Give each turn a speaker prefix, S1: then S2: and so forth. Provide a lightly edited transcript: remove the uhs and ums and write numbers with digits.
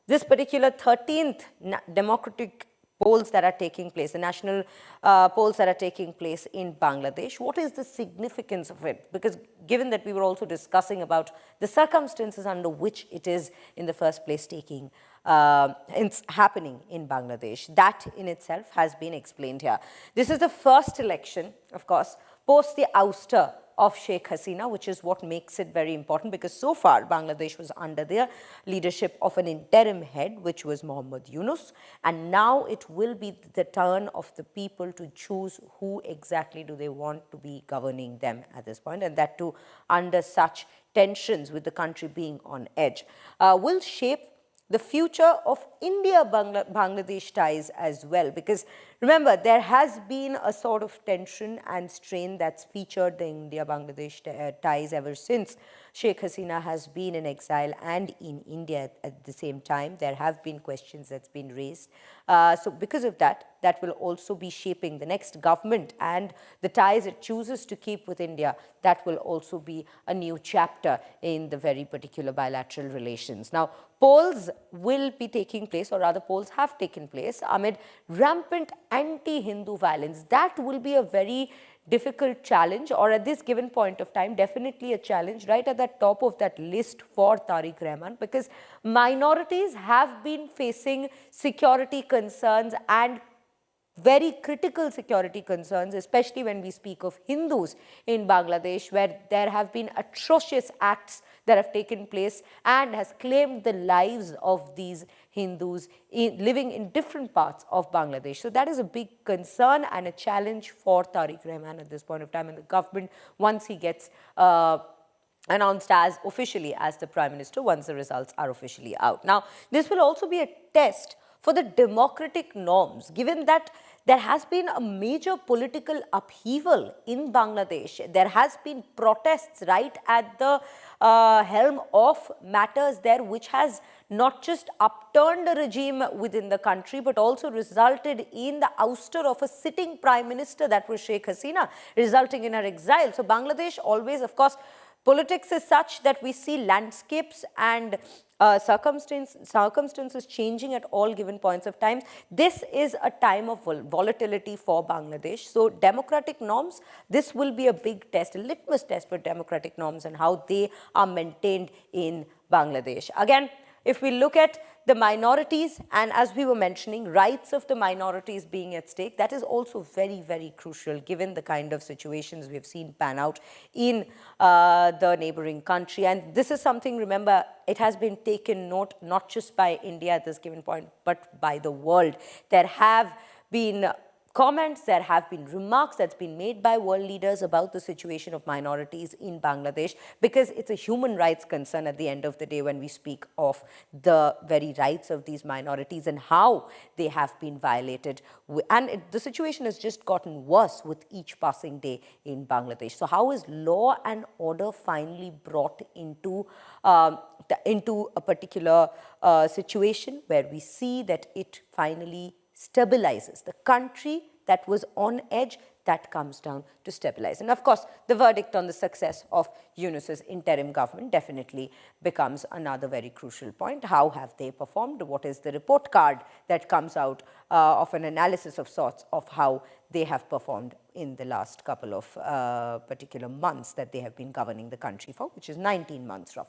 S1: this particular 13th democratic polls that are taking place, the national polls that are taking place in Bangladesh, what is the significance of it? Because given that we were also discussing about the circumstances under which it is in the first place it's happening in Bangladesh, that in itself has been explained here. This is the first election, of course, post the ouster of Sheikh Hasina, which is what makes it very important, because so far Bangladesh was under the leadership of an interim head, which was Muhammad Yunus, and now it will be the turn of the people to choose who exactly do they want to be governing them at this point, and that too under such tensions with the country being on edge, will shape the future of India-Bangladesh ties as well. Because remember, there has been a sort of tension and strain that's featured the India-Bangladesh ties ever since Sheikh Hasina has been in exile and in India at the same time. There have been questions that's been raised. So because of that, that will also be shaping the next government and the ties it chooses to keep with India. That will also be a new chapter in the very particular bilateral relations. Now, polls will be taking place, or rather polls have taken place, amid rampant anti-Hindu violence. That will be a very difficult challenge, or at this given point of time, definitely a challenge right at the top of that list for Tarique Rahman, because minorities have been facing security concerns and very critical security concerns, especially when we speak of Hindus in Bangladesh, where there have been atrocious acts that have taken place and has claimed the lives of these Hindus living in different parts of Bangladesh. So that is a big concern and a challenge for Tarique Rahman at this point of time, and the government, once he gets announced as officially as the Prime Minister, once the results are officially out. Now, this will also be a test for the democratic norms, given that there has been a major political upheaval in Bangladesh. There has been protests right at the helm of matters there, which has not just upturned the regime within the country, but also resulted in the ouster of a sitting Prime Minister, that was Sheikh Hasina, resulting in her exile. So Bangladesh always, of course, politics is such that we see landscapes and circumstances changing at all given points of time. This is a time of volatility for Bangladesh. So democratic norms, this will be a big test, a litmus test for democratic norms and how they are maintained in Bangladesh. Again, if we look at the minorities, and as we were mentioning, rights of the minorities being at stake, that is also very, very crucial given the kind of situations we have seen pan out in the neighboring country. And this is something, remember, it has been taken note not just by India at this given point, but by the world. There have been comments, there have been remarks that's been made by world leaders about the situation of minorities in Bangladesh, because it's a human rights concern at the end of the day when we speak of the very rights of these minorities and how they have been violated. And the situation has just gotten worse with each passing day in Bangladesh. So how is law and order finally brought into a particular situation where we see that it finally stabilizes? The country that was on edge, that comes down to stabilize. And of course, the verdict on the success of Yunus's interim government definitely becomes another very crucial point. How have they performed? What is the report card that comes out of an analysis of sorts of how they have performed in the last couple of particular months that they have been governing the country for, which is 19 months roughly.